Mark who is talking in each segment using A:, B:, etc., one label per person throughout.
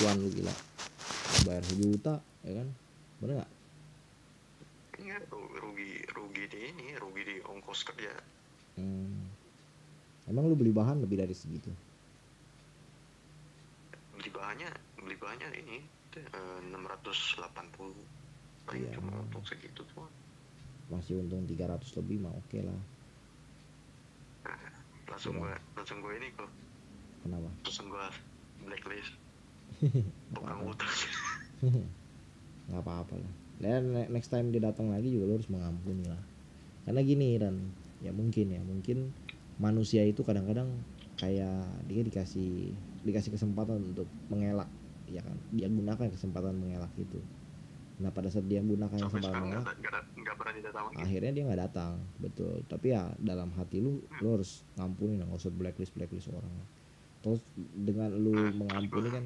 A: begituan lu gila. Bayar 1 juta ya kan, bener nggak?
B: Iya, rugi di ongkos kerja.
A: Emang lu beli bahan lebih dari segitu?
B: Beli bahannya ini 680, paling
A: Iya,
B: cuma untung segitu tuh.
A: masih untung 300 lebih mah oke lah.
B: Langsung gue ini kok.
A: Kenapa?
B: Langsung gue blacklist. Tukang
A: Apa-apa.
B: utang.
A: Nggak apa-apa lah. Dan next time dia datang lagi juga lo harus mengampuni lah. Karena gini dan ya mungkin manusia itu kadang-kadang kayak dia dikasih kesempatan untuk mengelak, ya kan? Dia gunakan kesempatan mengelak itu. Nah pada saat dia gunakan
B: Sampai
A: kesempatan
B: sekarang
A: mengelak,
B: nggak berani datang lagi.
A: akhirnya dia nggak datang, betul. Tapi ya dalam hati lu harus ngampuni lah, nggak usah blacklist orang. Terus dengan lu mengampuni kan,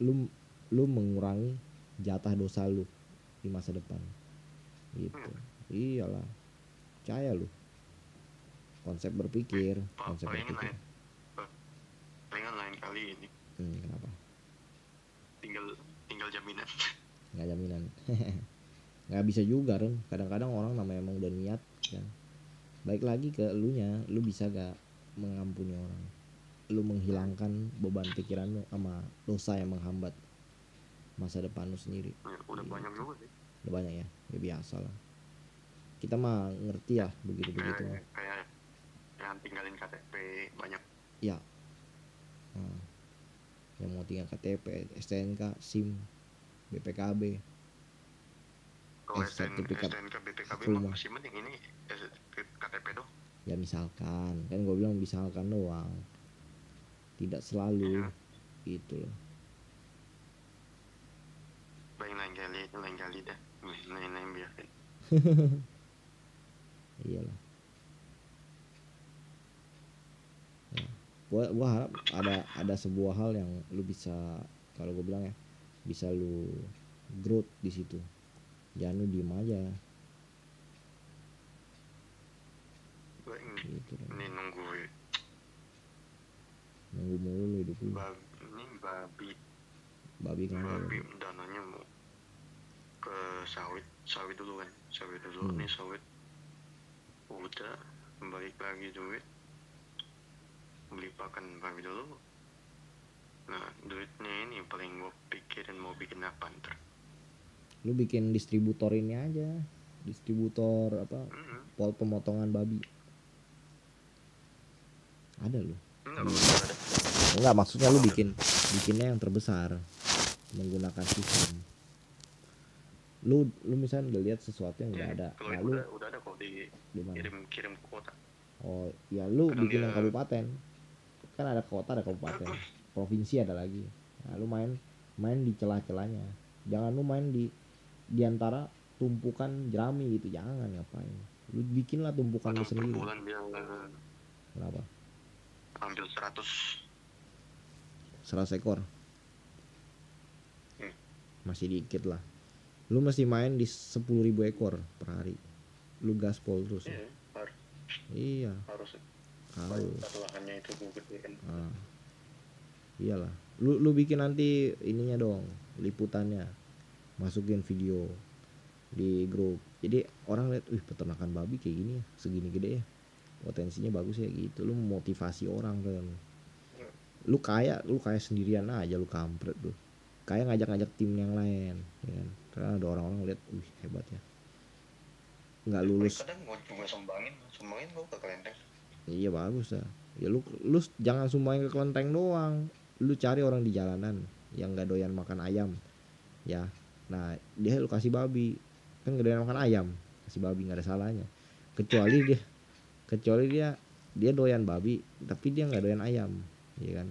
A: lu mengurangi jatah dosa lu di masa depan gitu. Iyalah, percaya lu, konsep berpikir.
B: Palingan lain kali ini
A: Kenapa?
B: tinggal jaminan.
A: Nggak jaminan. Nggak bisa juga kan, kadang-kadang orang namanya emang udah niat kan. Baik lagi ke elunya, lu bisa gak mengampuni orang, lu menghilangkan beban pikiran lu sama dosa yang menghambat masa depan lu sendiri.
B: Udah gitu. Banyak juga sih.
A: Udah banyak ya, ya biasa lah. Kita mah ngerti ya begitu-begitu.
B: Kayak yang tinggalin KTP banyak.
A: Ya. Yang mau tinggal KTP, STNK, SIM, BPKB.
B: Kalau STNK, BPKB mah masih mending, ini KTP doh.
A: Ya misalkan, kan gue bilang misalkan doang. Tidak selalu gitu loh.
B: Lain kali dah. Lain biarin.
A: Iyalah. Ya. Gua harap ada sebuah hal yang lu bisa, kalau gue bilang ya, bisa lu growth di situ. Jangan lu diem aja.
B: Gitu kan. Ini nunggu
A: mulu hidup lu. Babi
B: dananya mau ke sawit dulu kan. Nih sawit udah balik lagi duit, beli pakan babi dulu. Nah duitnya ini paling gue pikirin mau bikin apa ntar.
A: Lu bikin distributor ini aja, distributor apa, pol pemotongan babi. Ada lu? Enggak, maksudnya lu bikinnya yang terbesar menggunakan sistem. Lu misalnya udah lihat sesuatu yang udah ada, lalu
B: udah ada kok di kirim ke kota.
A: Oh ya, lu bikin yang kabupaten, kan ada kota ada kabupaten, provinsi ada lagi. Nah, lu main di celah-celahnya, jangan lu main di antara tumpukan jerami gitu, jangan. Ngapain lu bikinlah tumpukan lu sendiri.
B: Bulan dia
A: kenapa
B: ambil 100
A: ekor masih dikit lah. Lu mesti main di 10.000 ekor per hari, lu gaspol terus. Iya harus lahannya itu gue gedein. Iyalah, lu bikin nanti ininya dong, liputannya, masukin video di grup, jadi orang lihat, peternakan babi kayak gini ya, segini gede ya, potensinya bagus ya gitu. Lu motivasi orang kan. Lu kayak sendirian aja, lu kampret lu. Kayak ngajak tim yang lain ya kan, karena ada orang-orang lihat, hebat ya. Nggak lulus.
B: Kadang gua juga sumbangin gua ke kelenteng.
A: Iya bagus dah. Ya lu jangan sumbangin ke kelenteng doang. Lu cari orang di jalanan yang nggak doyan makan ayam, ya. Nah dia lu kasih babi, kan nggak doyan makan ayam, kasih babi nggak ada salahnya. Kecuali dia doyan babi tapi dia nggak doyan ayam, ya kan.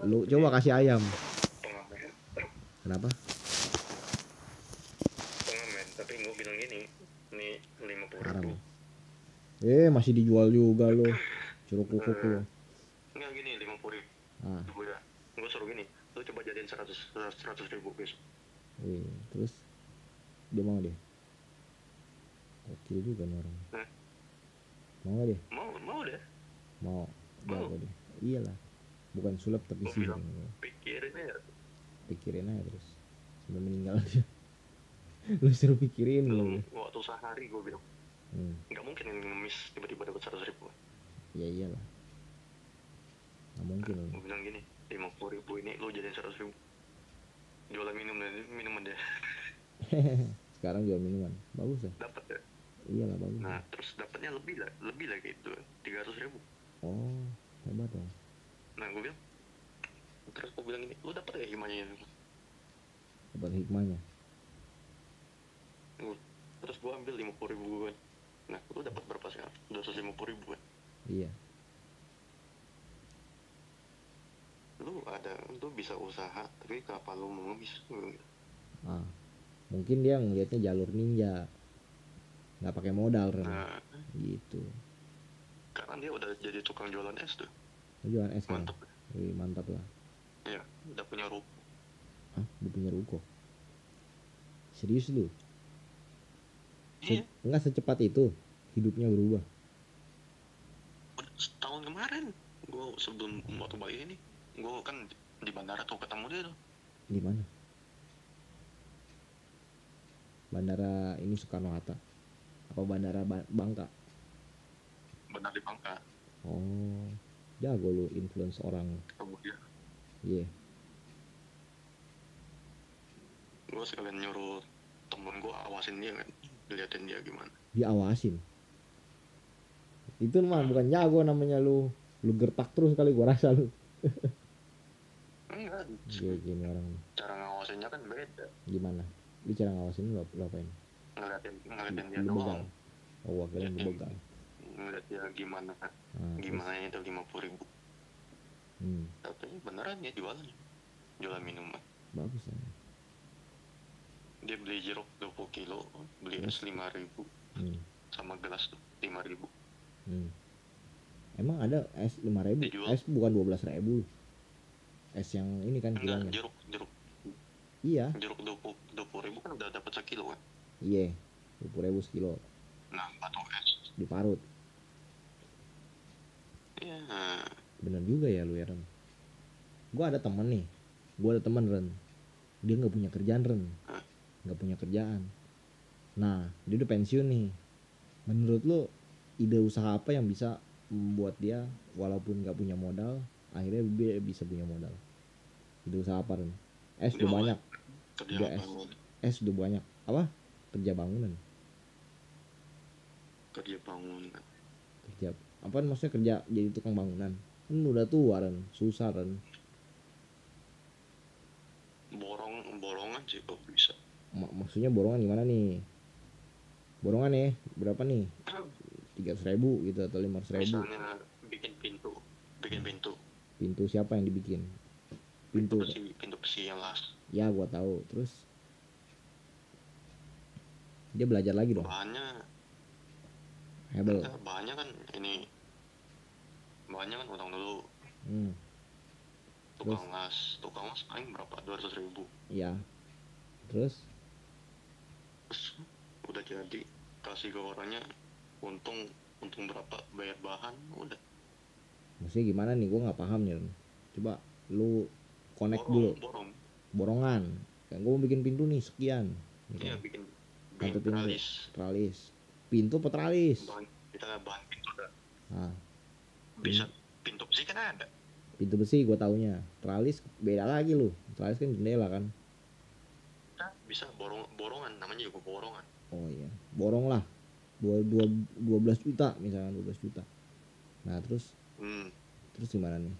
A: Lu coba kasih ayam. Kenapa?
B: Pengamen, tapi gue bilang gini, ini 50.000.
A: Masih dijual juga lo, curug kukuk lo.
B: Enggak, gini 50.000. Gue suruh gini, lu coba jadiin 100.000 besok.
A: Terus dia mau deh. Oke juga nih orang. Mau gak dia?
B: Mau deh.
A: Mau. Jago deh. Iyalah. Bukan sulap tapi sihir.
B: Pikirin ya.
A: pikirin aja terus sampai meninggal dia. Lu suruh pikirin
B: dalam
A: lu.
B: waktu sehari gue bilang nggak mungkin yang ngemis tiba-tiba dapat 100.000.
A: Ya iyalah, nggak mungkin.
B: Gue bilang gini, 50.000 ini lu jadiin 100.000 jualan minuman deh.
A: Sekarang jual minuman bagus ya.
B: Dapat ya.
A: Iyalah bagus.
B: Nah terus dapatnya lebih lah gitu 300.000.
A: Oh hebat dong.
B: Nah gue bilang, terus gue bilang ini, lu dapat ya hikmahnya?
A: Dapat hikmahnya.
B: Terus gue ambil 50.000 kan. Nah lu dapat berapa sekarang? 250.000 kan.
A: Iya.
B: Lu bisa usaha tapi kenapa lu mau ngemis?
A: Mungkin dia ngelihatnya jalur ninja, nggak pakai modal kan. Nah, gitu.
B: Karena dia udah jadi tukang jualan es tuh.
A: Jualan es kan.
B: Mantap.
A: Mantap lah.
B: Iya, udah punya ruko.
A: Udah punya ruko. Serius lu?
B: Iya.
A: Enggak secepat itu hidupnya berubah.
B: Setahun kemarin gue sebelum waktu balik ini, gue kan di bandara tuh ketemu dia tuh.
A: Di mana? Bandara ini Soekarno-Hatta apa bandara Bangka?
B: Bandara di Bangka.
A: Oh jago lu influence orang.
B: Kemudian
A: iya.
B: Gue sekalian nyuruh temen gue awasin dia kan, liatin dia gimana.
A: Diawasin? Itu mah bukan jago namanya. Lu gertak terus kali gua rasa lu.
B: Enggak.
A: Gini orang.
B: Cara ngawasinnya kan beda.
A: Gimana? Lu cara ngawasin lu apain?
B: Ngeliatin dia doang.
A: Oh akhirnya dibegal.
B: Ngeliat dia gimana itu 50.000. Tapi beneran dia jualan minuman.
A: Bagus ya.
B: Dia beli jeruk 20 kilo, beli es 5.000, sama gelas 5.000. Emang ada es 5.000? Es bukan 12.000. Es yang ini kan kilanya. Jeruk.
A: Iya.
B: Jeruk 20.000 kan udah dapat sekilo kan?
A: Iya, 20.000 sekilo.
B: Nah, batu es
A: diparut.
B: Iya.
A: Bener juga ya lu ya Ren. Gue ada temen Ren. Dia nggak punya kerjaan Ren. Nggak punya kerjaan. Nah dia udah pensiun nih. Menurut lu ide usaha apa yang bisa membuat dia walaupun nggak punya modal akhirnya dia bisa punya modal? Ide usaha apa Ren? Es udah banyak. Es udah banyak. Apa? Kerja bangunan. Kerja apa maksudnya kerja jadi tukang bangunan? Kan udah tua Ren, susah Ren.
B: Borongan sih kok bisa.
A: Maksudnya borongan gimana nih? Borongan nih berapa nih? 300.000 gitu atau 500.000?
B: Misalnya bikin pintu. Pintu
A: siapa yang dibikin? Pintu
B: besi yang las.
A: Ya gua tahu. Terus dia belajar lagi dong.
B: Bahannya kan utang dulu. Tukang las paling berapa? 200.000.
A: Iya. Terus
B: udah jadi kasih ke orangnya, untung berapa, bayar bahan, udah.
A: Maksudnya gimana nih? Gue nggak paham nih. Coba lu connect dulu. Borongan. Kan gue mau bikin pintu nih sekian.
B: Iya, bikin
A: tralis. Pintu apa tralis?
B: Bahan pintu dah. Bisa pintu besi kan ada.
A: Pintu besi gue taunya. Tralis beda lagi lu. Tralis kan jendela kan.
B: Bisa borongan, namanya juga borongan.
A: Oh iya, borong lah. 12 juta misalkan, 12 juta. Nah terus gimana nih?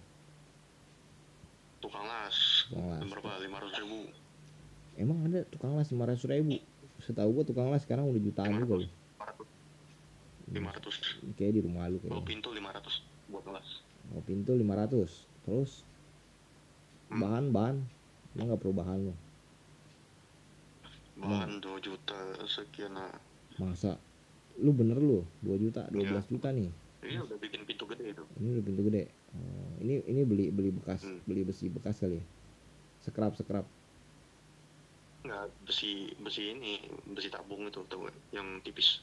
B: Tukang las. Berapa? 500.000.
A: Emang ada tukang las 500.000? Setahu gua tukang las sekarang udah jutaan juga loh.
B: 500.
A: Kayak di rumah lu kayaknya.
B: Oh, pintu 500 buat las.
A: Oh, pintu 500. Terus bahan emang nggak perlu bahan lo?
B: Bahan 2 juta sekian lah.
A: Masa? Lu bener lu 2 juta, 12 juta nih.
B: Ini udah bikin pintu gede itu.
A: Ini udah pintu gede. Oh, ini beli bekas, beli besi bekas kali ya. Sekrap.
B: Enggak, besi ini, besi tabung itu tuh yang tipis.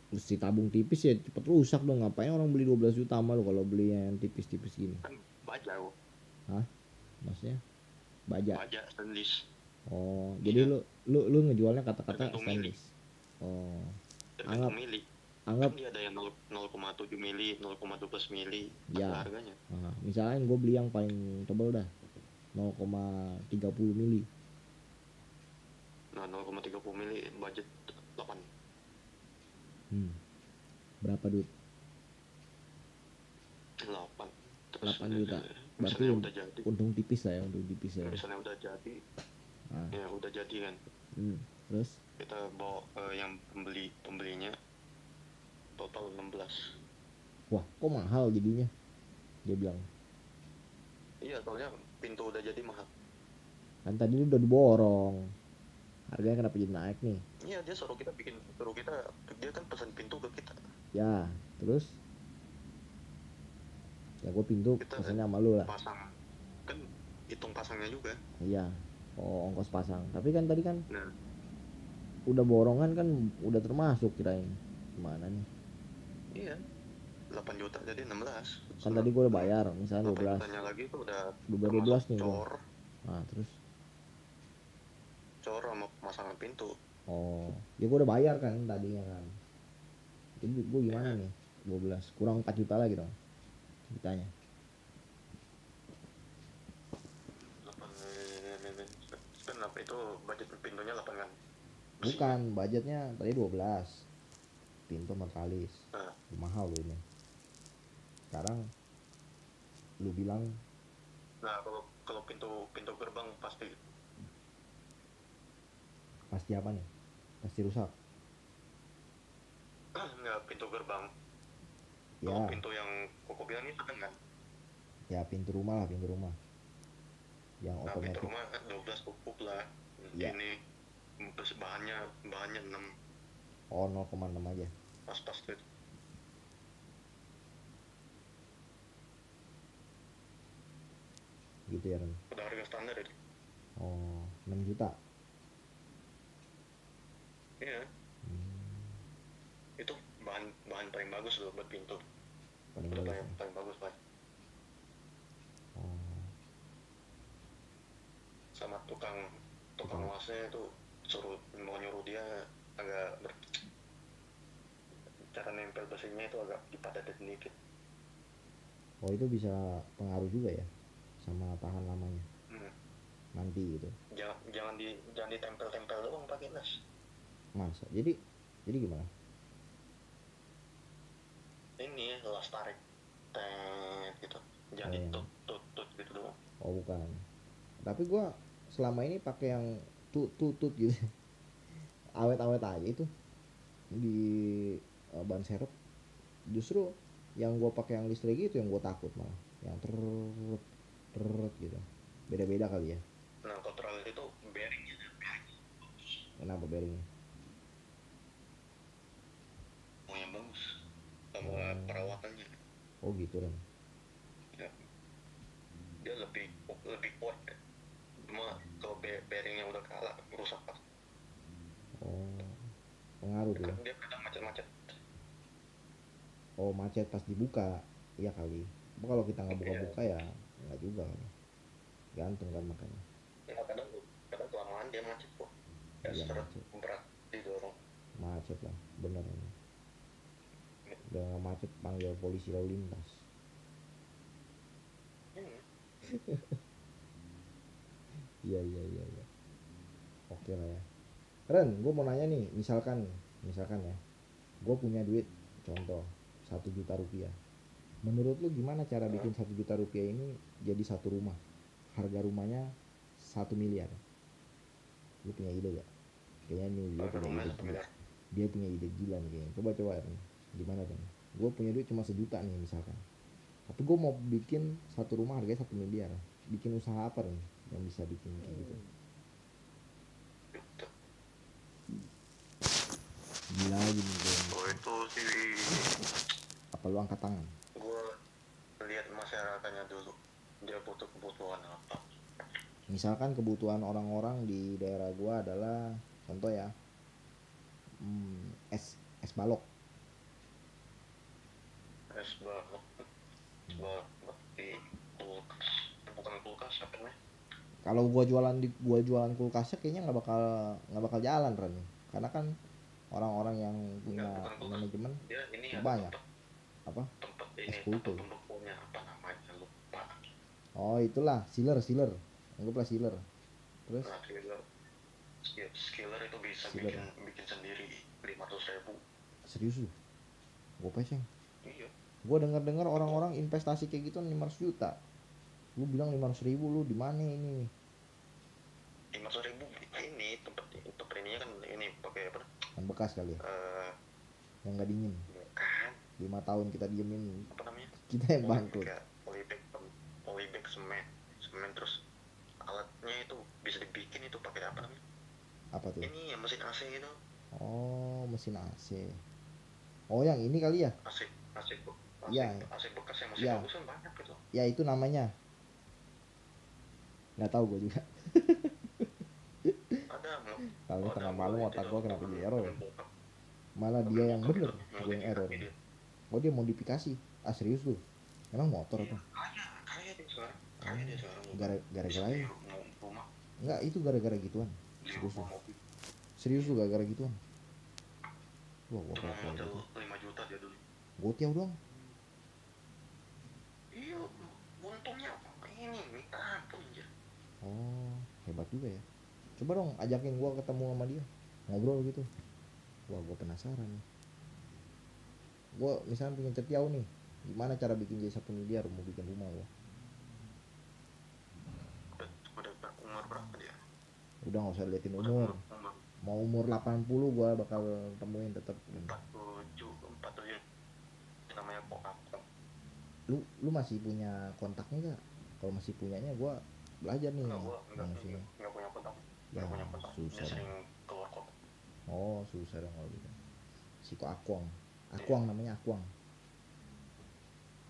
A: Besi tabung tipis ya cepet rusak dong. Ngapain orang beli 12 juta sama lu kalau beli yang tipis-tipis gini?
B: Kan bajau.
A: Hah? Maksudnya? Baja.
B: Baja stainless.
A: Oh, jadi lu ngejualnya kata-kata stainless. Oh.
B: Tergantung mili.
A: Anggap
B: kan dia ada yang 0,7 mili, 0,12 mili,
A: ya.
B: harganya.
A: Misalnya gue beli yang paling tebal dah 0,30 mili.
B: Nah, 0,30 mili budget 8.
A: Berapa duit?
B: 8.
A: 8 juta. Berarti
B: udah jadi.
A: Untung tipis lah ya, untung tipis ya.
B: Misalnya udah jadi. Ya udah jadi kan.
A: Terus
B: kita bawa yang pembelinya total 16.
A: Wah, kok mahal jadinya? Dia bilang.
B: Iya, soalnya pintu udah jadi mahal.
A: Kan tadi udah diborong. Harganya kenapa jadi naik nih?
B: Iya, dia dia kan pesan pintu ke kita.
A: Ya, terus? Ya gue pintu pesannya sama lu lah.
B: Pasang. Kan hitung pasangnya juga.
A: Iya. Oh, ongkos pasang. Tapi kan tadi kan udah borongan kan udah termasuk kirain. Gimana nih?
B: Iya. 8 juta jadi 16.
A: Kan tadi gue udah bayar, misalnya 12.
B: Tanya lagi tuh udah
A: 12 nih
B: cor.
A: Terus
B: cor sama pemasangan pintu.
A: Oh, ya gue udah bayar kan tadinya kan. Jadi gue gimana nih? 12 kurang 4 juta lagi dong. Ceritanya.
B: Kenapa itu budget pintunya 8 kan?
A: Bukan, budgetnya tadi 12. Pintu metalis. Mahal loh ini. Sekarang lu bilang.
B: Nah, kalau pintu gerbang pasti
A: apa nih? Pasti rusak.
B: Enggak, pintu gerbang.
A: Ya.
B: Kalau pintu yang koko bilang itu kan?
A: Ya pintu rumah lah, yang otomatis.
B: Pintu rumah 12 cukup lah. Ya. Ini bahannya 6.
A: Oh, 0,6 aja.
B: Pas itu.
A: Gitu ya, Ren?
B: Udah harga standar itu.
A: Oh, 6 juta.
B: Iya. Itu bahan paling bagus loh buat pintu. Paling bagus Pak.
A: Oh.
B: Sama tukang luasnya itu mau nyuruh dia agak cara nempel besinya itu agak dipadatin sedikit.
A: Oh, itu bisa pengaruh juga ya sama tahan lamanya. Nanti gitu.
B: Jangan ditempel-tempel doang pakai las.
A: Masa? Jadi gimana?
B: Ini las tarik gitu. Jangan ditut gitu doang.
A: Oh, bukan. Tapi gua selama ini pakai yang tutut gitu. Awet-awet aja itu di ban serep. Justru yang gua pakai yang listrik gitu yang gua takut malah. Yang teret gitu. Beda-beda kali ya.
B: Nah, kontrol itu bearingnya.
A: Kenapa bearingnya?
B: Yang bagus sama perawatannya.
A: Oh gitu kan.
B: Ya. Dia lebih kuat ya. Cuma kalau bearingnya udah kalah rusak pas.
A: Oh, pengaruh tuh.
B: Dia kadang macet-macet.
A: Oh, macet pas dibuka. Iya kali. Kalau kita nggak buka-buka ya nggak juga kan. Gantung kan makanya.
B: Ya kadang kelamaan dia macet kok.
A: Iya, macet.
B: Berat didorong.
A: Macet lah, bener. Udah nggak macet panggil polisi lalu lintas. Iya. Oke lah ya. Ren, gue mau nanya nih, misalkan ya, gue punya duit, contoh 1 juta rupiah. Menurut lu gimana cara bikin 1 juta rupiah ini jadi satu rumah? Harga rumahnya 1 miliar. Lu punya ide gak? Kayaknya nih dia punya ide gila. Dia punya ide gila nih kayaknya. Coba Ren, gimana Ren? Gue punya duit cuma 1 juta nih misalkan. Tapi gue mau bikin satu rumah harganya 1 miliar. Bikin usaha apa Ren yang bisa bikin kayak gitu? Gila lagi nih gue.
B: Itu sih.
A: Apa lu angkat tangan?
B: Gue lihat masyarakatnya dulu. Dia butuh kebutuhan apa?
A: Misalkan kebutuhan orang-orang di daerah gue adalah contoh ya, es balok.
B: Es balok di kulkas. Bukan kulkas apa namanya?
A: Kalau gua jualan kulkasnya kayaknya nggak bakal jalan Ren, karena kan orang-orang yang punya manajemen
B: dia ini
A: banyak apa
B: tempat ini
A: eskultur.
B: tempat pembekuannya apa namanya lupa.
A: Oh itulah sealer anggaplah sealer. Terus
B: Nah, skiller itu bisa
A: sealer
B: bikin sendiri 500.000.
A: serius lu? Gue peseng.
B: Iya.
A: Gue dengar orang-orang investasi kayak gitu 500 juta. Lu bilang 500.000, lu di mana ini?
B: 500.000 ini tempat ininya kan ini pakai apa?
A: Yang bekas kali ya? Yang nggak dingin.
B: Bukan.
A: 5 tahun kita diemin.
B: Apa namanya?
A: Kita yang bangkrut.
B: Polybag semen terus alatnya itu bisa dibikin itu pakai apa namanya?
A: Apa tuh?
B: Ini yang mesin AC itu.
A: Oh, mesin AC. Oh, yang ini kali ya?
B: AC
A: ya.
B: AC bekas yang masih
A: ya.
B: bagus kan banyak gitu.
A: Ya itu namanya. Nggak tahu gue juga.
B: Ada
A: kalau tengah malam otak gue kenapa jadi error ya? Malah dia yang bener, gue yang error. Oh dia modifikasi. Ah serius lu? Emang motor apa?
B: Kaya dia sekarang.
A: Gara-gara ya? Enggak, itu gara-gara gituan. Serius lu gara-gara gituan? Wah, gua
B: modal 5 juta dia dulu.
A: Gotiau dong.
B: Iya, untungnya ini minta ampun aja.
A: Oh, hebat juga ya. Coba dong ajakin gua ketemu sama dia. Ngobrol gitu. Wah, gua penasaran nih. Gua misalnya punya cetiau nih. Gimana cara bikin jadi 1 miliar mau bikin rumah gua?
B: Udah umur berapa dia?
A: Udah gak usah liatin umur. Mau umur 80 gua bakal temuin tetap.
B: 47 namanya Kokak.
A: Lu masih punya kontaknya gak? Kalau masih punyanya gua belajar nih.
B: Enggak punya kontak.
A: Ya, susah.
B: Dia sering keluar kota.
A: Oh, susah dong kalau gitu. Si Akuang namanya Akuang.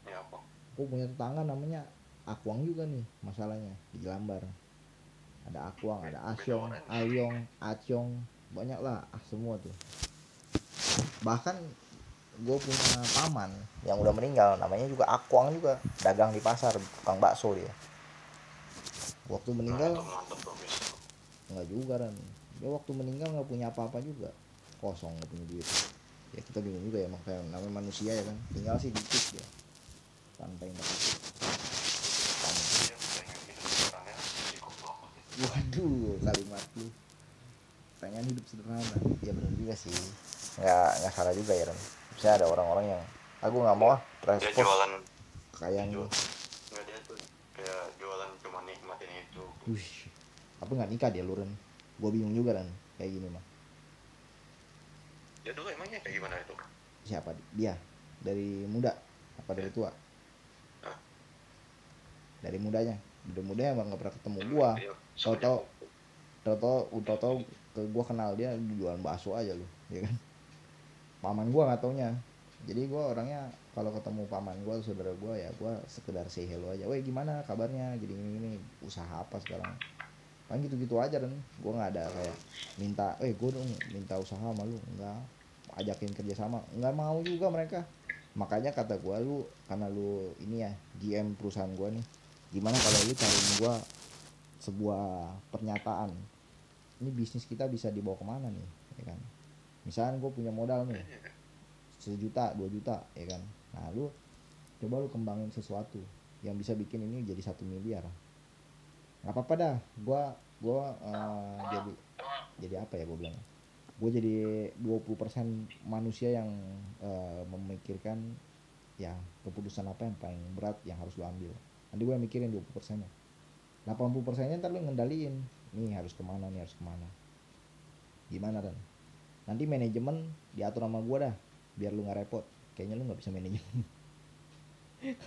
B: Ya apa?
A: Gua punya tetangga namanya Akuang juga nih masalahnya di Jelambar. Ada Akuang, ada Asyong, Ayong, Acong, banyak lah semua tuh. Bahkan gue punya paman yang udah meninggal namanya juga Akuang juga, dagang di pasar, tukang bakso dia. Waktu meninggal nggak juga kan, dia waktu meninggal nggak punya apa-apa juga, kosong, nggak punya duit. Ya kita bingung juga ya, makanya namanya manusia ya kan, tinggal sih dikit ya, santai banget. Waduh, kalimat lu pengen hidup sederhana. Ya benar juga sih, nggak salah juga ya Ren. Misalnya ada orang-orang yang aku nggak mau transport
B: jualan
A: kayak
B: nggak, dia tuh kayak jualan cuma nikmatin itu.
A: apa nggak nikah dia lu Ren? Gue bingung juga Ren kayak gini mah.
B: Ya dulu emangnya kayak gimana itu?
A: Siapa dia? Dari muda apa dari tua? Dari mudanya emang nggak pernah ketemu gua. Tahu ke gua kenal dia jualan bakso aja lu, ya kan? Paman gua nggak taunya. Jadi gua orangnya kalau ketemu paman gua, saudara gua ya gua sekedar say hello aja. Weh gimana kabarnya? Jadi ini usaha apa sekarang? Kan gitu-gitu aja dan gua nggak ada kayak minta, gua dong minta usaha sama lu, enggak. Ajakin kerja sama, nggak mau juga mereka. Makanya kata gua, lu karena lu ini ya GM perusahaan gua nih, gimana kalau lu cariin gua sebuah pernyataan, ini bisnis kita bisa dibawa kemana nih, ya kan? Misalnya gue punya modal nih 1 juta 2 juta, ya kan? Nah lu coba lu kembangin sesuatu yang bisa bikin ini jadi 1 miliar. Nggak apa-apa dah, gue jadi apa ya gue bilang, gue jadi 20% manusia yang memikirkan ya keputusan apa yang paling berat yang harus lo ambil. Nanti gue mikirin 20%-nya, 80%-nya ntar lu ngendaliin, nih harus kemana gimana kan. Nanti manajemen diatur sama gue dah biar lu nggak repot. Kayaknya lu nggak bisa manajemen.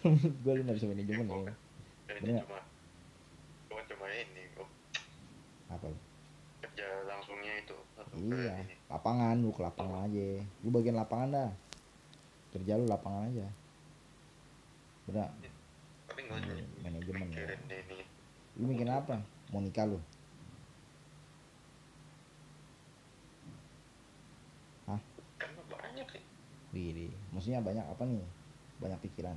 A: Menurut gue lu nggak bisa manajemen ya. Bener
B: cuma ini kok
A: apa
B: kerja langsungnya itu.
A: Iya, lapangan, lu ke lapangan aja, lu bagian lapangan dah, kerja lu lapangan aja, bener.
B: Tapi nggak
A: manajemen ya.
B: Ini.
A: Lu mikirin apa? Mau nikah lu? Hah?
B: Kan banyak sih.
A: Wih, maksudnya banyak apa nih? Banyak pikiran.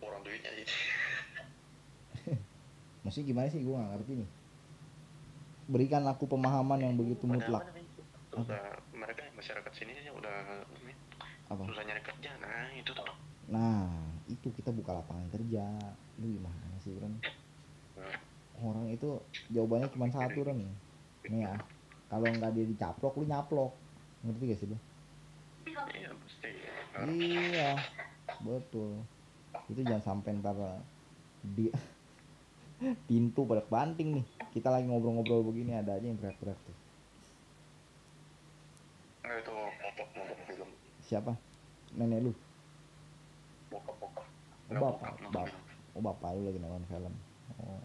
B: Orang duitnya aja.
A: maksudnya gimana sih, gue nggak ngerti nih. Berikan aku pemahaman yang begitu mutlak.
B: Mereka masyarakat sini udah
A: apa?
B: Susah nyari kerja, nah itu tuh.
A: Nah itu kita buka lapangan kerja, lu gimana sih Ren? Orang itu jawabannya cuma satu Ren, nih ya, kalau nggak dia dicaplok lu nyaplok, ngerti gak sih lu?
B: Iya pasti.
A: Iya betul, itu jangan sampai ntar di pintu pada kebanting nih, kita lagi ngobrol-ngobrol begini ada aja yang teriak-teriak tuh.
B: Nggak, itu nonton film.
A: Siapa? Nenek lu?
B: Bokap.
A: Oh bapak lu lagi nonton film. Oh,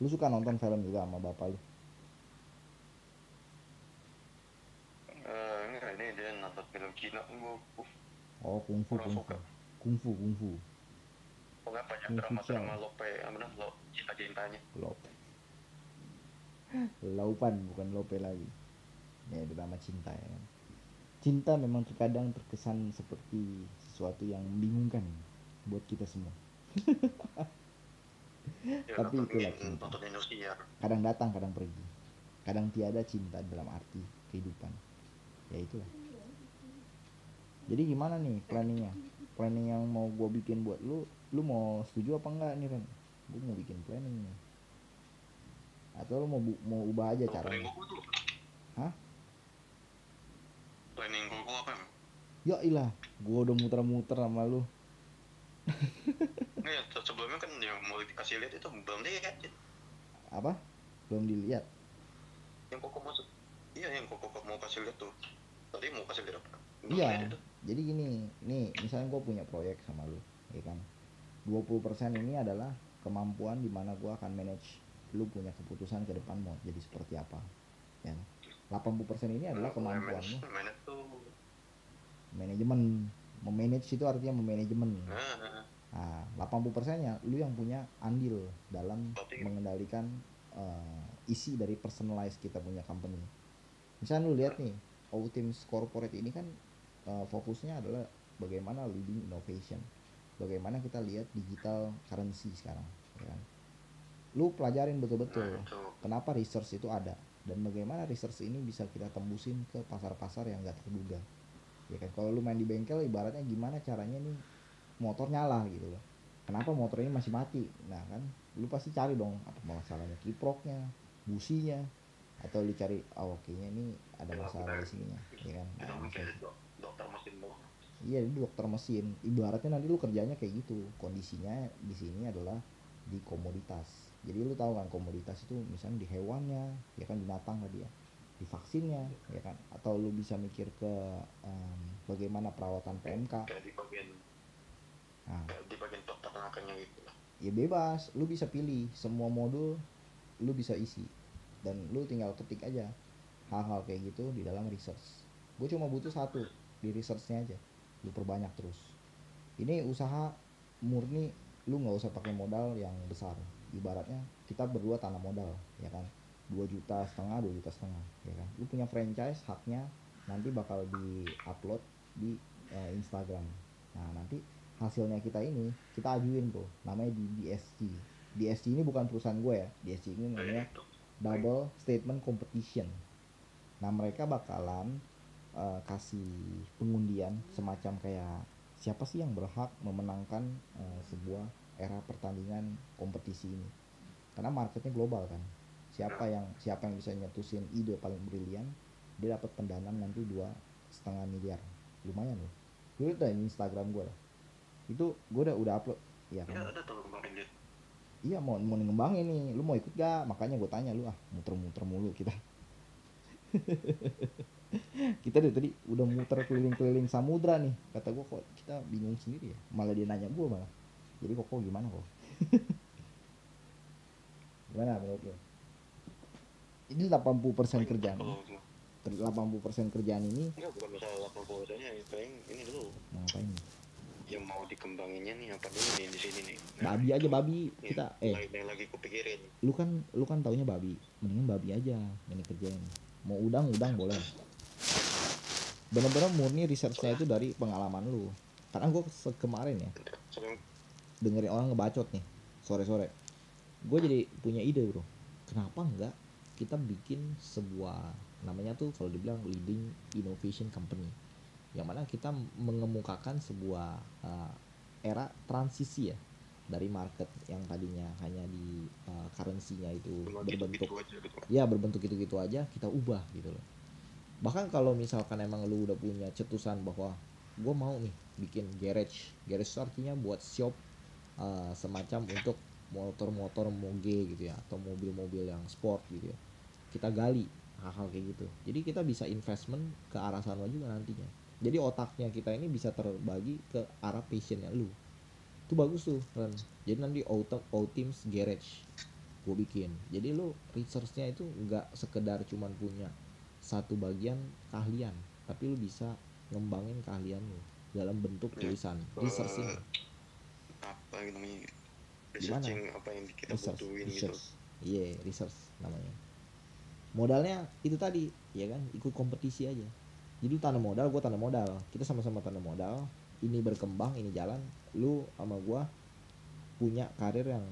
A: lu suka nonton film juga sama bapak lu?
B: Enggak, ini dia nonton film Cina.
A: Oh kungfu.
B: Pokoknya banyak drama Lope, lo cinta-cintanya.
A: Laupan bukan Lope lagi. Ya drama cinta ya kan. Cinta memang terkadang terkesan seperti sesuatu yang membingungkan buat kita semua. Ya, tapi itulah cinta. Kadang datang, kadang pergi. Kadang tiada cinta dalam arti kehidupan. Ya itulah. Jadi gimana nih planningnya? Planning yang mau gue bikin buat lu mau setuju apa enggak nih Ren? Gue mau bikin planning nih. Atau lu mau ubah aja caranya? Hah?
B: Planning gue apa?
A: Ya ilah, gue udah muter-muter sama lu.
B: Nih, sebelumnya kan yang mau dikasih lihat itu belum dilihat.
A: Apa? Belum dilihat?
B: Yang koko mau, iya yang koko mau kasih lihat tuh. Tadi mau kasih lihat apa?
A: Iya. Jadi gini, nih misalnya gue punya proyek sama lu, ya kan? 20% ini adalah kemampuan dimana gue akan manage lu punya keputusan ke depan mau jadi seperti apa, ya. 80% ini adalah kemampuan lu. Manajemen, memanage itu artinya memanajemen. Nah, 80%-nya lu yang punya andil dalam mengendalikan isi dari personalize kita punya company. Misalnya lu lihat nih, Outteams Corporate ini kan fokusnya adalah bagaimana leading innovation, bagaimana kita lihat digital currency sekarang, ya kan? Lu pelajarin betul-betul kenapa research itu ada dan bagaimana research ini bisa kita tembusin ke pasar-pasar yang gak terduga, ya kan? Kalau lu main di bengkel ibaratnya gimana caranya nih motor nyala gitu loh, kenapa motor ini masih mati, nah kan lu pasti cari dong apa masalahnya, kiproknya, businya, atau lu cari kayaknya ini ada masalah di sininya, ya kan? Nah,
B: dokter mesin dong.
A: Iya, dokter mesin. Ibaratnya nanti lu kerjanya kayak gitu. Kondisinya di sini adalah di komoditas. Jadi lu tahu kan komoditas itu misalnya di hewannya, ya kan, binatang tadi ya, di vaksinnya, ya kan, atau lu bisa mikir ke bagaimana perawatan PMK.
B: Kayak di bagian peternakannya gitu.
A: Ya bebas, lu bisa pilih semua modul, lu bisa isi dan lu tinggal ketik aja hal-hal kayak gitu di dalam research. Gue cuma butuh satu di researchnya aja, lu perbanyak terus. Ini usaha murni, lu nggak usah pakai modal yang besar. Ibaratnya kita berdua tanam modal, ya kan, 2,5 juta, ya kan. Lu punya franchise, haknya nanti bakal di upload di Instagram. Nah nanti hasilnya kita ini kita ajuin tuh, namanya di DSC. DSC ini bukan perusahaan gue ya, DSC ini namanya Double Statement Competition. Nah mereka bakalan kasih pengundian semacam kayak siapa sih yang berhak memenangkan sebuah era pertandingan kompetisi ini, karena marketnya global kan. Siapa yang bisa nyetusin ide paling brilian, dia dapat pendanaan nanti 2,5 miliar. Lumayan loh. Lu lihat di Instagram gue lah, itu gue udah upload ya kan. Iya, mau ngembangin nih, lu mau ikut gak? Makanya gue tanya lu, muter-muter mulu kita. Kita dari tadi udah muter keliling-keliling samudra nih. Kata gue kok kita bingung sendiri ya. Malah dia nanya gue malah. Jadi kok gimana kok? Gimana menurut lo? Ini 80% kerjaan. 80% kerjaan ini.
B: Enggak, bukan masalah 80%-nya, ini dulu.
A: Mau ngapain?
B: Yang mau dikembanginnya nih apa dulu nih di sini nih?
A: Babi aja babi. Kita
B: yang lagi kupikirin.
A: Lu kan taunya babi. Mendingan babi aja ini kerjain. Mau udang boleh. Bener-bener murni research-nya itu dari pengalaman lu. Karena gue kemarin ya dengerin orang ngebacot nih sore-sore. gue jadi punya ide bro, kenapa enggak kita bikin sebuah, namanya tuh kalau dibilang leading innovation company, yang mana kita mengemukakan sebuah era transisi ya, dari market yang tadinya hanya di currency-nya itu berbentuk ya berbentuk gitu-gitu aja, kita ubah gitu loh. Bahkan kalau misalkan emang lu udah punya cetusan bahwa gue mau nih bikin garage artinya buat shop semacam untuk motor-motor moge gitu ya, atau mobil-mobil yang sport gitu ya, kita gali hal-hal kayak gitu, jadi kita bisa investment ke arah sana juga nantinya. Jadi otaknya kita ini bisa terbagi ke arah passionnya lu, itu bagus tuh Ren. Jadi nanti Teams Garage gue bikin, jadi lu researchnya itu nggak sekedar cuman punya satu bagian keahlian, tapi lu bisa ngembangin keahlian lu dalam bentuk tulisan research ini.
B: Apa namanya,
A: Gimana
B: researching apa yang kita
A: research
B: butuhin gitu.
A: iya research namanya. Modalnya itu tadi ya kan, ikut kompetisi aja. Jadi lu tanam modal, gue tanam modal, kita sama-sama tanam modal, ini berkembang, ini jalan, lu sama gue punya karir yang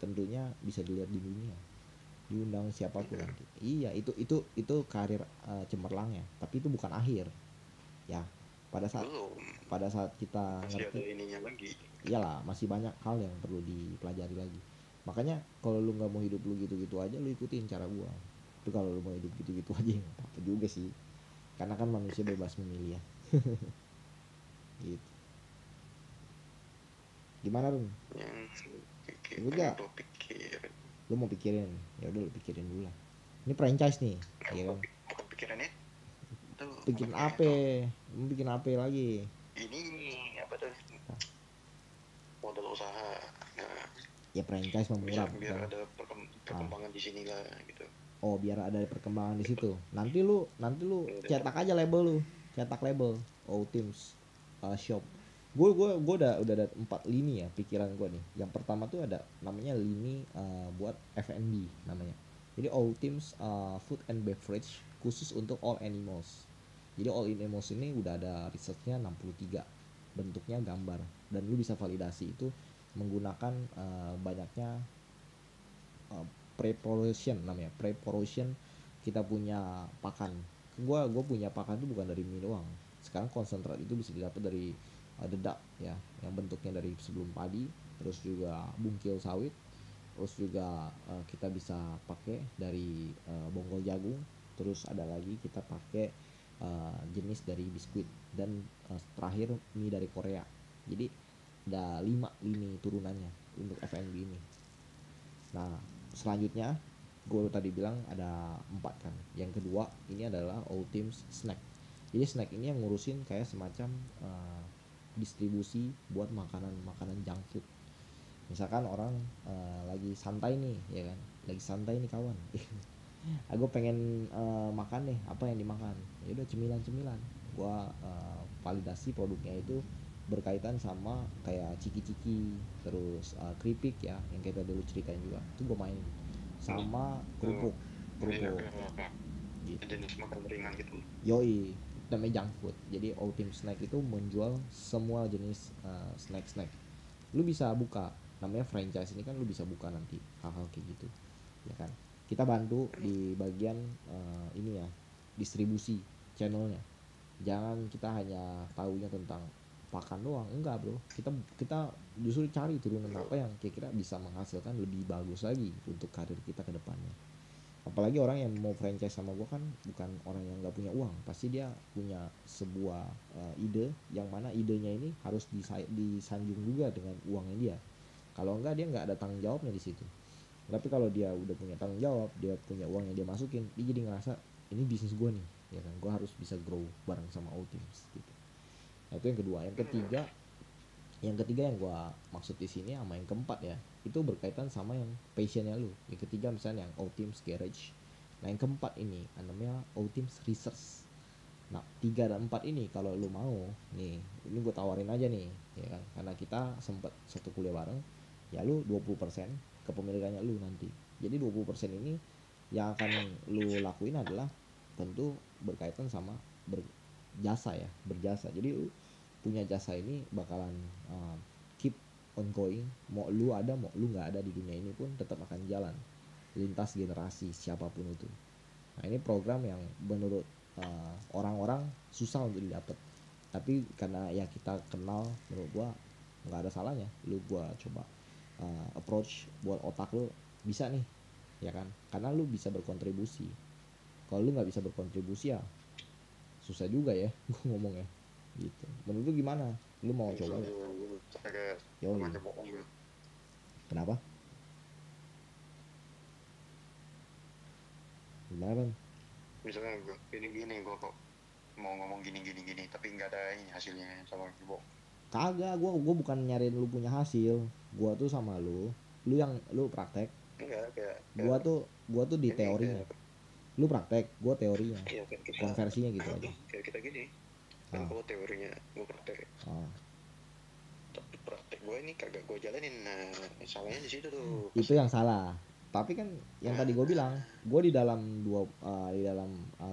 A: tentunya bisa dilihat di dunia, diundang siapapun nanti. Iya, itu karir cemerlangnya, tapi itu bukan akhir ya. Pada saat kita
B: masih
A: ngerti,
B: ada ininya lagi.
A: iyalah masih banyak hal yang perlu dipelajari lagi. Makanya kalau lu nggak mau hidup lu gitu-gitu aja, lu ikutin cara gua. Tapi kalau lu mau hidup gitu-gitu aja nggak apa-apa juga sih, karena kan manusia bebas memilih ya. Gitu. Gimana Rum?
B: Yang
A: Udah,
B: gue pikir,
A: lu mau pikirin? Ya udah lu pikirin dulu lah. Ini franchise nih, ya kan?
B: bukan pikirannya itu,
A: Bikin apa? Mau bikin apa lagi?
B: ini apa tuh, modal usaha. Nah,
A: Ya franchise mah murah
B: biar
A: kan.
B: ada perkembangan di sini lah gitu.
A: Oh, biar ada perkembangan di situ. Nanti lu cetak aja label lu. Cetak label Oh Teams Shop. Gue udah ada 4 lini ya pikiran gue nih. Yang pertama tuh ada namanya lini buat F&B namanya. Jadi All Teams Food and Beverage khusus untuk all animals. Jadi all animals ini udah ada researchnya 63, bentuknya gambar, dan lu bisa validasi itu menggunakan banyaknya preparation namanya. Preparation, kita punya pakan. Gua punya pakan itu bukan dari mie doang. Sekarang konsentrat itu bisa didapat dari dedak ya, yang bentuknya dari sebelum padi, terus juga bungkil sawit, terus juga kita bisa pakai dari bonggol jagung, terus ada lagi kita pakai jenis dari biskuit, dan terakhir mie dari Korea. Jadi ada 5 lini turunannya untuk F&B ini. Nah, selanjutnya gue tadi bilang ada 4 kan. Yang kedua ini adalah All Teams Snack. Jadi snack ini yang ngurusin kayak semacam distribusi buat makanan junk food. Misalkan orang lagi santai nih ya kan, lagi santai nih kawan. Aku pengen makan nih, apa yang dimakan? Ya udah cemilan-cemilan. Gua validasi produknya itu berkaitan sama kayak ciki-ciki, terus keripik ya, yang kita dulu ceritain juga. Itu gue main sama kerupuk. Gitu.
B: Jenis makan ringan gitu.
A: Yoi, namanya junk food. Jadi All Team Snack itu menjual semua jenis snack-snack. Lu bisa buka, namanya franchise ini kan, lu bisa buka nanti hal-hal kayak gitu ya kan. Kita bantu di bagian ini ya, distribusi channelnya. Jangan kita hanya tahunya tentang pakan doang, enggak bro. Kita justru cari turunan apa yang kira-kira bisa menghasilkan lebih bagus lagi untuk karir kita ke depannya. Apalagi orang yang mau franchise sama gue kan bukan orang yang nggak punya uang, pasti dia punya sebuah ide, yang mana idenya ini harus disanjung juga dengan uangnya dia. Kalau enggak, dia nggak ada tanggung jawabnya di situ. Tapi kalau dia udah punya tanggung jawab, dia punya uang yang dia masukin, dia jadi ngerasa ini bisnis gue nih ya kan, gue harus bisa grow bareng sama all teams gitu. Nah, itu yang kedua. Yang ketiga yang gue maksud di sini sama yang keempat ya, itu berkaitan sama yang passionnya lu. Yang ketiga misalnya yang all teams garage. Nah, yang keempat ini namanya all teams research. Nah, 3 dan 4 ini kalau lu mau nih, ini gue tawarin aja nih ya kan, karena kita sempat satu kuliah bareng. Ya lu 20% kepemilikannya lu nanti. Jadi 20% ini yang akan lu lakuin adalah tentu berkaitan sama berjasa ya, berjasa. Jadi lu punya jasa ini bakalan keep ongoing, mau lu ada mau lu nggak ada di dunia ini pun tetap akan jalan lintas generasi siapapun itu. Nah ini program yang menurut orang-orang susah untuk didapat, tapi karena ya kita kenal, menurut gua nggak ada salahnya lu gua coba approach buat otak lu bisa nih, ya kan, karena lu bisa berkontribusi. Kalau lu nggak bisa berkontribusi ya susah juga ya gue ngomongnya gitu. Menurut lu gimana, lu mau coba nggak? Yo, kenapa gimana Bang?
B: Misalnya gue gini gue kok mau ngomong gini tapi nggak ada ini hasilnya sama gue.
A: Kagak, gue bukan nyariin lu punya hasil, gue tuh sama lu yang lu praktek.
B: Enggak, kayak
A: Gua tuh di
B: ini
A: teorinya,
B: kayak
A: lu praktek, gue teorinya,
B: iya kayak kita
A: konversinya gitu aja.
B: kayak kita gini kan,
A: Ah,
B: gue teorinya gue praktek,
A: ah.
B: tapi praktek gue ini kagak gue jalanin. Nah salahnya di situ tuh
A: Itu yang salah. Tapi kan yang tadi gue bilang, gue di dalam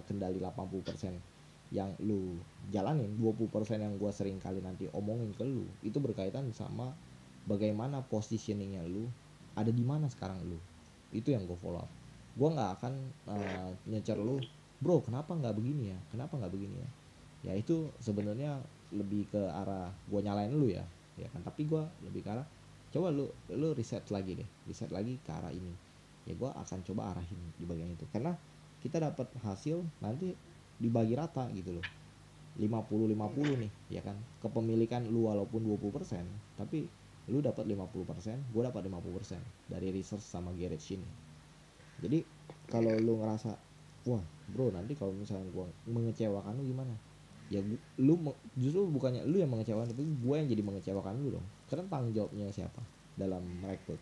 A: kendali 80% yang lu jalanin, 20% yang gue sering kali nanti omongin ke lu itu berkaitan sama bagaimana positioningnya lu, ada di mana sekarang lu. Itu yang gue follow up. Gue nggak akan nyecer lu, bro kenapa nggak begini ya, kenapa nggak begini ya. Ya itu sebenarnya lebih ke arah gue nyalain lu ya kan. Tapi gue lebih ke arah, coba lu riset lagi deh, riset lagi ke arah ini. Ya gue akan coba arahin di bagian itu, karena kita dapat hasil nanti dibagi rata gitu loh, 50-50 nih ya kan. Kepemilikan lu walaupun 20%, tapi lu dapat 50%, gue dapat 50% dari research sama garage ini. Jadi kalau lu ngerasa wah bro nanti kalau misalnya gue mengecewakan lu gimana, ya lu justru bukannya lu yang mengecewakan, tapi gue yang jadi mengecewakan lu dong. Karena tanggung jawabnya siapa dalam merekrut?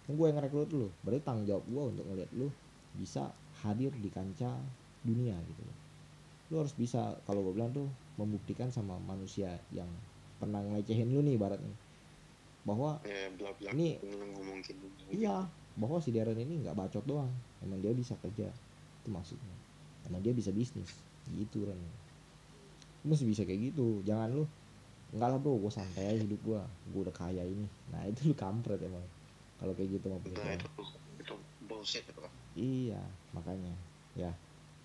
A: Kan gue yang ngerekrut lu, berarti tanggung jawab gue untuk ngeliat lu bisa hadir di kancah dunia gitu loh. Lu harus bisa, kalau gue bilang tuh, membuktikan sama manusia yang pernah ngelecehin lu nih ibaratnya, bahwa
B: ya
A: ini
B: ngomong gitu.
A: iya, bahwa si Darren ini nggak bacot doang, emang dia bisa kerja, itu maksudnya, emang dia bisa bisnis gitu kan. Lu mesti bisa kayak gitu, jangan lu enggak lah bro gue santai aja hidup gue udah kaya ini. Nah itu lu kampret emang kalau kayak gitu mau punya
B: Nah
A: cewek.
B: itu bullshit itu.
A: Iya makanya ya,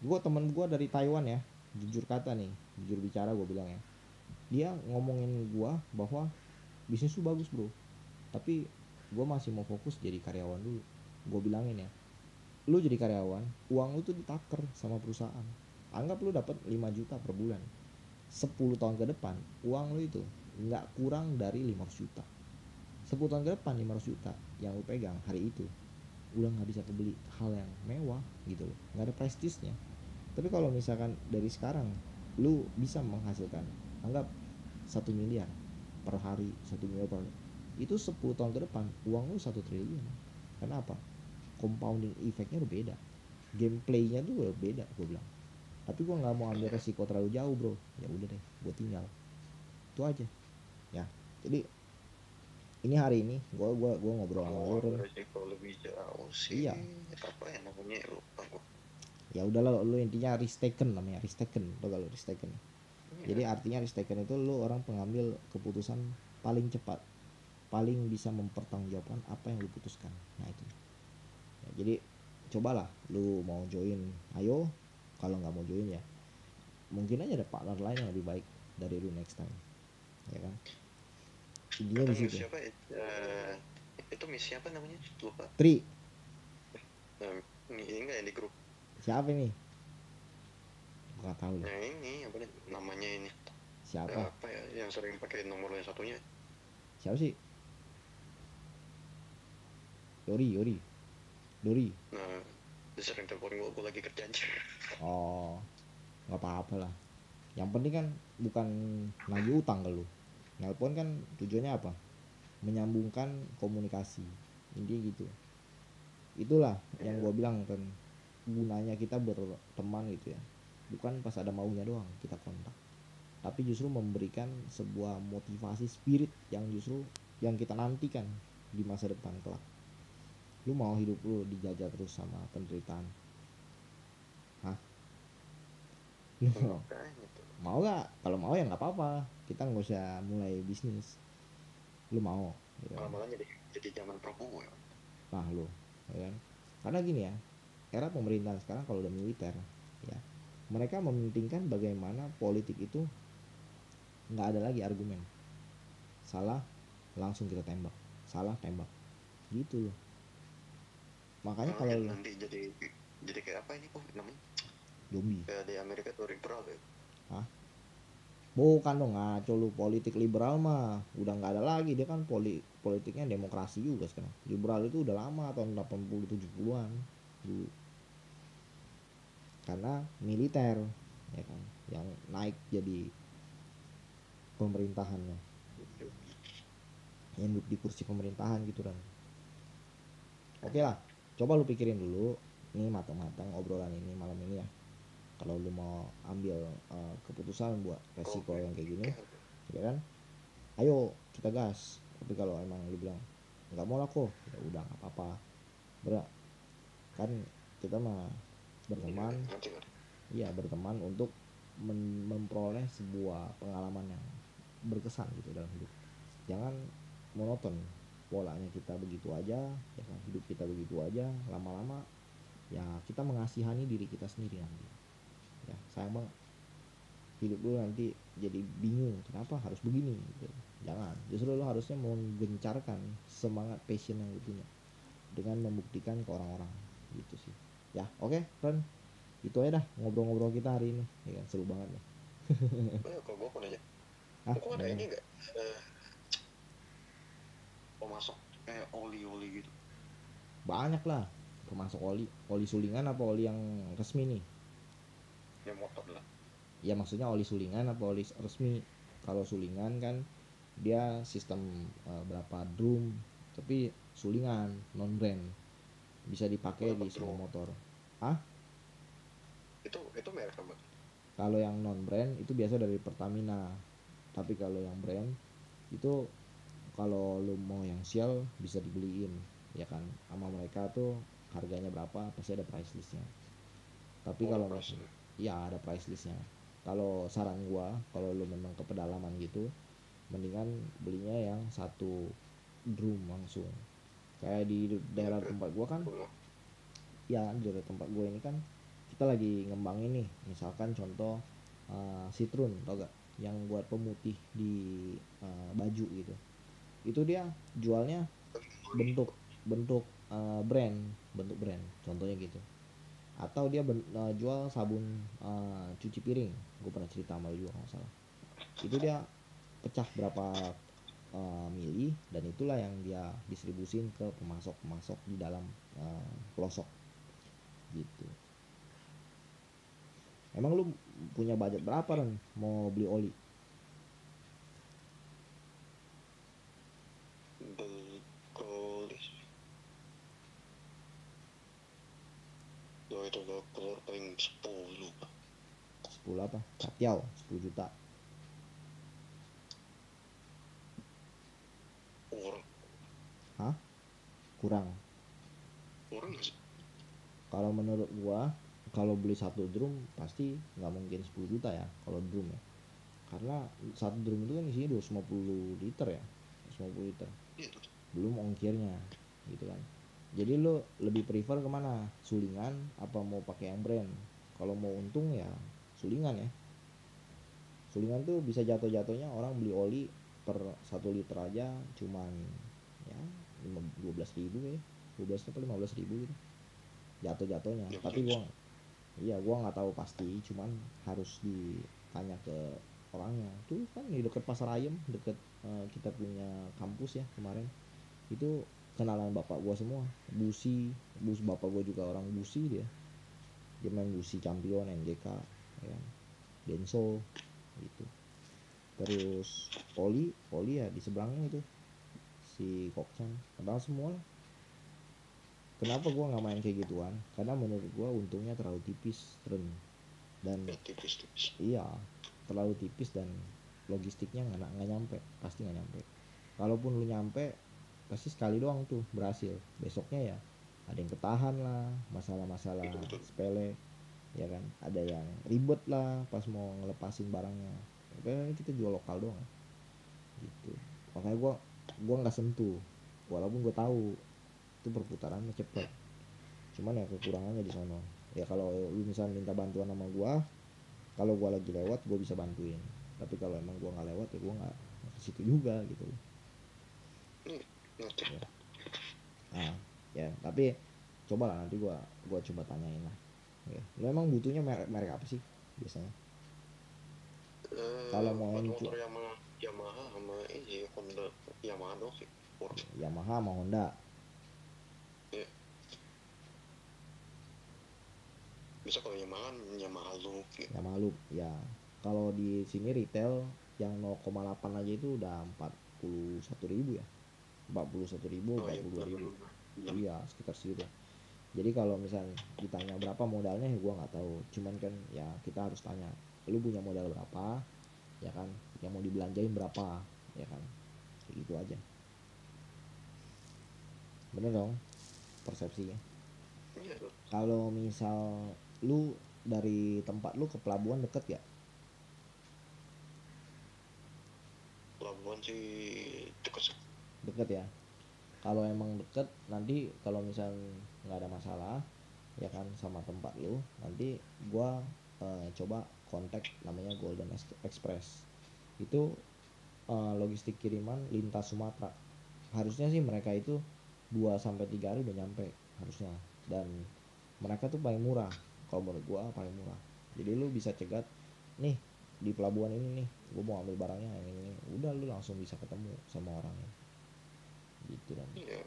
A: gue temen gue dari Taiwan ya, jujur kata nih, jujur bicara gue bilang ya, dia ngomongin gue bahwa bisnis tuh bagus bro, tapi gue masih mau fokus jadi karyawan dulu. Gue bilangin ya, lu jadi karyawan uang lu tuh ditaker sama perusahaan. Anggap lu dapat 5 juta per bulan, 10 tahun ke depan uang lu itu nggak kurang dari 500 juta. 10 tahun ke depan 500 juta yang lu pegang hari itu udah nggak bisa kebeli hal yang mewah gitu loh, nggak ada prestisnya. Tapi kalau misalkan dari sekarang lu bisa menghasilkan, anggap 1 miliar per hari, 1 miliar per hari, itu 10 tahun ke depan uang lu 1 triliun. Kenapa? Compounding effectnya udah beda, gameplaynya tuh udah beda gue bilang. Tapi gue nggak mau ambil resiko terlalu jauh bro, ya udah deh gue tinggal, itu aja ya. Jadi ini hari ini gue ngobrol sama lu Ren.
B: Resiko lebih jauh sih.
A: Iya
B: Apa ya namanya lupa gue.
A: ya udahlah, lu intinya risk taken namanya, risk taken lo kalau risk taken. Jadi artinya risk taken itu lu orang pengambil keputusan paling cepat, paling bisa mempertanggungjawabkan apa yang lu putuskan. Nah itu ya, jadi cobalah lu mau join, ayo. Kalau nggak mau join ya mungkin aja ada partner lain yang lebih baik dari lu next time, ya kan. Intinya di situ.
B: Siapa itu Miss siapa namanya lupa.
A: Tri.
B: Ini enggak yang di grup
A: Siapa ini? Gak tahu lah.
B: yang ini apa namanya ini
A: Siapa?
B: apa ya yang sering pakai nomor yang satunya.
A: Siapa sih? Dori.
B: Nah dia sering telepon gue lagi kerja anjir.
A: Oh nggak apa-apa lah, yang penting kan bukan nagih utang ke lu. Nelpon kan tujuannya apa? Menyambungkan komunikasi, intinya gitu. Itulah yang gue bilang kan, gunanya kita berteman gitu ya, bukan pas ada maunya doang kita kontak, tapi justru memberikan sebuah motivasi spirit yang justru yang kita nantikan di masa depan kelak. Lu mau hidup lu dijajah terus sama penderitaan? Hah? Lu mau gak? Kalau mau ya nggak apa-apa, kita nggak usah mulai bisnis. Lu mau? ya kan?
B: Malah jadi zaman Prabowo ya.
A: Nah lo, ya kan? Karena gini ya, era pemerintahan sekarang kalau udah militer, ya mereka mementingkan bagaimana politik itu nggak ada lagi argumen, salah langsung kita tembak, salah tembak, gitu loh. Makanya
B: Malah
A: kalau
B: kan nanti jadi kayak apa ini kok namanya?
A: zombie,
B: Kayak di Amerika tuh liberal ya.
A: ah bukan dong, ngaco lu. Politik liberal mah udah nggak ada lagi, dia kan politiknya demokrasi juga sekarang. Liberal itu udah lama, tahun 80 70-an dulu, karena militer, ya kan, yang naik jadi pemerintahannya, yang duduk di kursi pemerintahan gitu kan. Oke lah, coba lu pikirin dulu nih matang-matang obrolan ini malam ini ya. Kalau lu mau ambil keputusan buat resiko yang kayak gini, ya kan, ayo kita gas. Tapi kalau emang lu bilang nggak mau lah kok, ya udah nggak apa-apa. Berat kan, kita mah berteman, iya berteman untuk memperoleh sebuah pengalaman yang berkesan gitu dalam hidup. Jangan monoton polanya kita begitu aja, ya kan, hidup kita begitu aja. Lama-lama ya kita mengasihani diri kita sendiri nanti, ya sayang banget hidup lu nanti jadi bingung kenapa harus begini gitu. Jangan, justru lu harusnya menggencarkan semangat passion yang lu punya dengan membuktikan ke orang-orang gitu sih. Ya oke, Ren, itu aja dah ngobrol-ngobrol kita hari ini, ya kan, seru banget nih.
B: Kalau gue mau nanya, kok ada
A: Gimana?
B: ini nggak pemasok kayak oli-oli gitu?
A: Banyak lah, termasuk oli sulingan apa oli yang resmi nih?
B: Ya motor lah.
A: Ya maksudnya oli sulingan apa oli resmi? Kalau sulingan kan dia sistem berapa drum, tapi sulingan non brand, bisa dipakai
B: Berapa
A: di semua
B: drum?
A: motor. Ah,
B: Itu merek apa?
A: kalau yang non brand itu biasa dari Pertamina, tapi kalau yang brand itu, kalau lu mau yang Shell bisa dibeliin, ya kan, sama mereka tuh harganya berapa pasti ada price listnya. Tapi
B: Oh,
A: kalau
B: price.
A: ya ada price listnya. Kalau saran gua, kalau lu memang ke pedalaman gitu, mendingan belinya yang satu drum langsung. Kayak di
B: Iya,
A: daerah tempat gua kan, ya di daerah tempat gua ini kan kita lagi ngembangin nih, misalkan contoh Citroen, tau gak, yang buat pemutih di baju gitu. Itu dia jualnya bentuk bentuk brand, bentuk brand contohnya gitu. Atau dia jual sabun cuci piring, gue pernah cerita sama lu juga kalau salah. Itu dia pecah berapa mili, dan itulah yang dia distribusin ke pemasok-pemasok di dalam pelosok gitu. Emang lu punya budget berapa Ren mau beli oli?
B: Berkolis. Itu udah keluar paling 10.
A: 10 apa? Katiau 10 juta.
B: Orang.
A: Hah? Kurang.
B: Orang nggak sih?
A: Kalau menurut gua, kalau beli satu drum pasti nggak mungkin 10 juta ya kalau drum ya. Karena satu drum itu kan isinya 250 liter ya. 250 liter.
B: Iya tuh.
A: Belum ongkirnya gitu kan. Jadi lo lebih prefer kemana? Sulingan apa mau pakai yang brand? Kalau mau untung ya sulingan ya. Sulingan tuh bisa jatuh-jatuhnya orang beli oli per 1 liter aja cuman ya 12.000 ya, 12 atau 15.000 gitu jatuh-jatuhnya.
B: Ya,
A: Tapi
B: betul.
A: gua nggak tahu pasti, cuman harus ditanya ke orangnya. Tuh kan di deket pasar ayam, deket kita punya kampus ya kemarin, itu kenalan bapak gua semua. Bus bapak gua juga orang Busi, dia main Busi Champion, NGK, ya kan? Denso gitu. Terus oli ya di seberangnya itu si Kokchan, kenal semua lah. Kenapa gua nggak main kayak gituan? Karena menurut gua untungnya terlalu tipis, dan
B: Ya, tipis-tipis.
A: iya terlalu tipis, dan logistiknya nggak nyampe, pasti nggak nyampe. Kalaupun lu nyampe pasti sekali doang tuh berhasil, besoknya ya ada yang ketahan lah, masalah-masalah
B: Betul.
A: sepele, ya kan, ada yang ribet lah pas mau ngelepasin barangnya. Padahal kita jual lokal doang gitu. Makanya gua gue nggak sentuh, walaupun gue tahu itu perputarannya cepet. Cuman ya kekurangannya di sono. Ya kalau lu misalnya minta bantuan sama gue, kalau gue lagi lewat gue bisa bantuin, tapi kalau emang gue nggak lewat ya gue nggak ke situ juga gitu. Ya. Ah, ya tapi coba lah nanti gua coba tanyain lah. Ya. Lu emang butuhnya merek apa sih biasanya? Kalau mau yang
B: motor Yamaha sama ini Honda. Yamaha dong sih.
A: Yamaha sama Honda.
B: Ya. Bisa kalau Yamaha Loop gitu.
A: Yamaha Loop ya. Kalau di sini retail yang 0,8 aja itu udah 41.000 ya. 41.000, 42.000. Iya, sekitar situ. Jadi kalau misal ditanya berapa modalnya ya gue nggak tahu. Cuman kan ya kita harus tanya, lu punya modal berapa, ya kan? Yang mau dibelanjain berapa, ya kan? Kayak gitu aja. Bener dong persepsinya.
B: Iya.
A: Kalau misal lu dari tempat lu ke pelabuhan deket ya?
B: Pelabuhan sih deket.
A: Deket ya. Kalau emang deket nanti kalau misal nggak ada masalah ya kan sama tempat lu, nanti gua coba kontak namanya Golden Express. Itu logistik kiriman lintas Sumatera. Harusnya sih mereka itu 2 sampai 3 hari udah nyampe harusnya, dan mereka tuh paling murah. Kalau menurut gua paling murah. Jadi lu bisa cegat nih di pelabuhan ini nih, gua mau ambil barangnya yang ini, udah lu langsung bisa ketemu sama orangnya gitu kan.
B: Iya.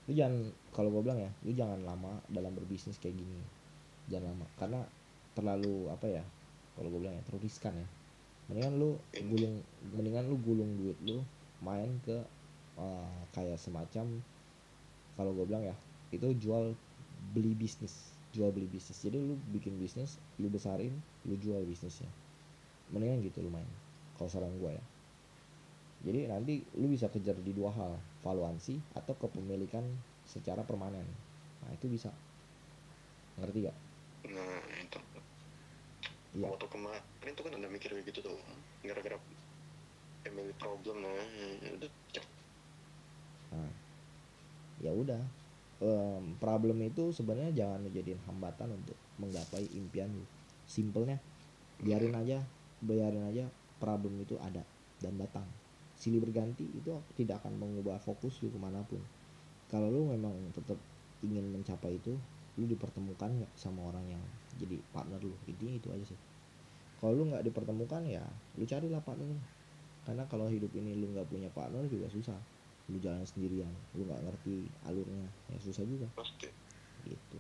A: Lu jangan, kalau gue bilang ya, lu jangan lama dalam berbisnis kayak gini, jangan lama karena terlalu apa ya, kalau gue bilang ya terlalu riskan ya. mendingan lu gulung Mendingan lu gulung duit lu main ke kayak semacam, kalau gue bilang ya itu jual beli bisnis. Jadi lu bikin bisnis, lu besarin, lu jual bisnisnya, mendingan gitu lu main kalau saran gue ya. Jadi nanti lu bisa kejar di dua hal, valuasi atau kepemilikan secara permanen. Nah itu bisa, ngerti gak?
B: Nah itu.
A: Iya.
B: Waktu kemarin tuh kan ada mikir kayak gitu tuh. Gara-gara family problem lah. Udah.
A: Nah, ya udah. Problem itu sebenarnya jangan menjadiin hambatan untuk menggapai impian lu. Simpelnya, biarin aja problem itu ada dan datang. Silih berganti itu tidak akan mengubah fokus lu kemanapun. Kalau lu memang tetap ingin mencapai itu, lu dipertemukan nggak sama orang yang jadi partner lu, intinya itu aja sih. Kalau lu nggak dipertemukan ya lu carilah partner lu. Karena kalau hidup ini lu nggak punya partner juga susah. Lu jalan sendirian, lu nggak ngerti alurnya, ya susah juga.
B: Pasti.
A: Gitu.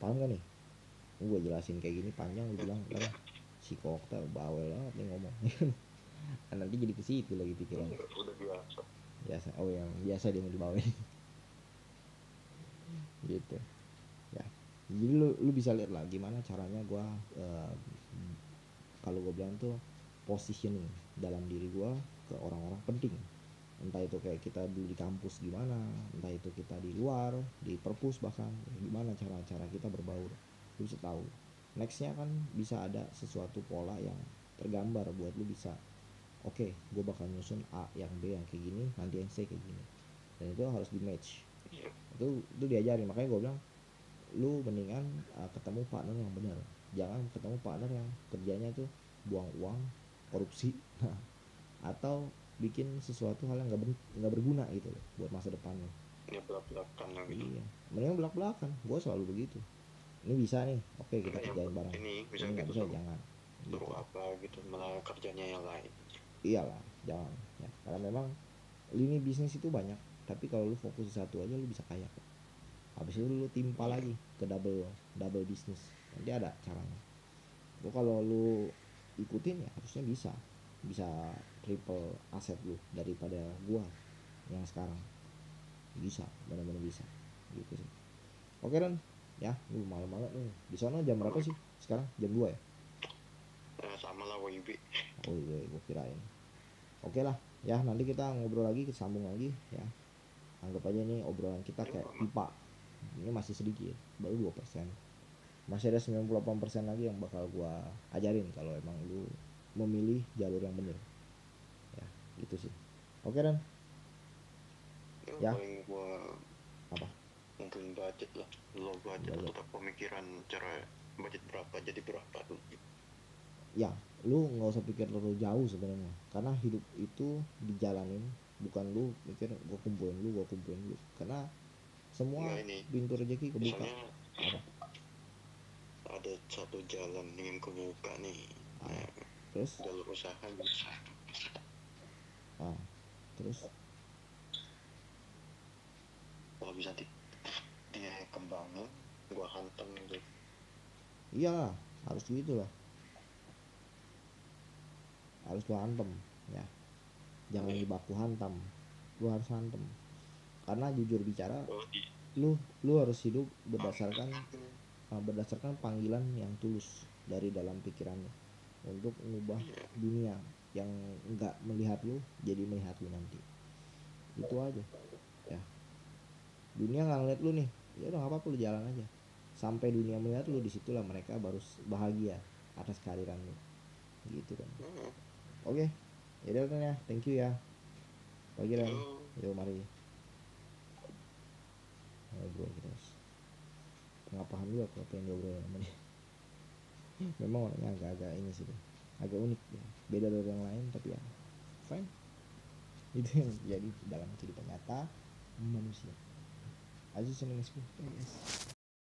A: Paham gak nih? Gue jelasin kayak gini panjang, lu bilang kan si Kokta bawel banget nih ngomong. Kan nanti jadi ke situ lagi pikiran.
B: Udah biasa.
A: Biasa, oh yang biasa dia mau dibawel. Gitu. Ya. Jadi lu bisa lihat lah gimana caranya gue kalau gue bilang tuh positioning dalam diri gue ke orang-orang penting. Entah itu kayak kita dulu di kampus gimana, entah itu kita di luar, di perpus bahkan, gimana cara-cara kita berbaur. Lu bisa tahu nextnya kan bisa ada sesuatu pola yang tergambar buat lu bisa, oke, gue bakal nyusun A yang B yang kayak gini, nanti yang C kayak gini, dan itu harus di match. Itu diajarin, makanya gue bilang lu mendingan ketemu partner yang benar, jangan ketemu partner yang kerjanya tuh buang uang, korupsi, atau bikin sesuatu hal yang nggak berguna gitu loh buat masa depan lo.
B: Ini belak-belakan lah gitu.
A: Iya, mendingan belak belakan, gue selalu begitu. Ini bisa nih, oke kita kerjain bareng,
B: Ini
A: ini nggak
B: gitu
A: bisa jangan gitu.
B: suruh apa gitu, malah kerjanya yang lain.
A: Iyalah, jangan ya, karena memang lini bisnis itu banyak, tapi kalau lu fokus di satu aja lu bisa kaya. Habis itu lu timpa lagi ke double double bisnis, nanti ada caranya. Lu kalau lu ikutin ya harusnya bisa triple aset lu daripada gua yang sekarang. Bisa, benar-benar bisa gitu sih. Oke Ron, ya lu malam banget nih. Di sana jam berapa sih sekarang? Jam 2 ya?
B: Sama lah WIB.
A: Oh iya, gua kirain. Oke lah, ya nanti kita ngobrol lagi, sambung lagi ya. Anggap aja nih obrolan kita kayak pipa. Ini masih sedikit, baru 2%. Masih ada 98% lagi yang bakal gua ajarin kalau emang lu memilih jalur yang bener. Itu sih. Oke Dan. Ya.
B: Paling gua
A: Apa?
B: ngumpulin budget lah. Lo budget atau tak pemikiran cara budget berapa jadi berapa tuh.
A: Ya, lu nggak usah pikir terlalu jauh sebenarnya, karena hidup itu dijalanin, bukan lu mikir gua kumpulin lu, karena semua pintu rezeki kebuka. Apa?
B: Ada satu jalan yang kebuka nih.
A: Terus?
B: Jalur usaha bisa.
A: Terus?
B: Kalau bisa dia kembangin, gua hantam gitu.
A: Iya, harus gitu lah. Harus lu hantem ya, jangan dibaku hantam, lu harus hantem. Karena jujur bicara, lu harus hidup berdasarkan panggilan yang tulus dari dalam pikiran lu untuk mengubah dunia yang enggak melihat lu jadi melihat lu nanti. Itu aja ya. Dunia nggak ngeliat lu nih, ya udah nggak apa-apa, lu jalan aja sampai dunia melihat lu, disitulah mereka baru bahagia atas kehadiran lu gitu kan. Oke, yaudah kan ya, thank you ya. Pagi Dan, yuk mari ngobrol kita. Nggak paham juga kalau pengen ngobrol sama dia. Memang orangnya agak-agak ini sih, agak unik ya. Beda dari yang lain, tapi ya fine. Itu yang terjadi dalam kehidupan nyata manusia. Aziz, next.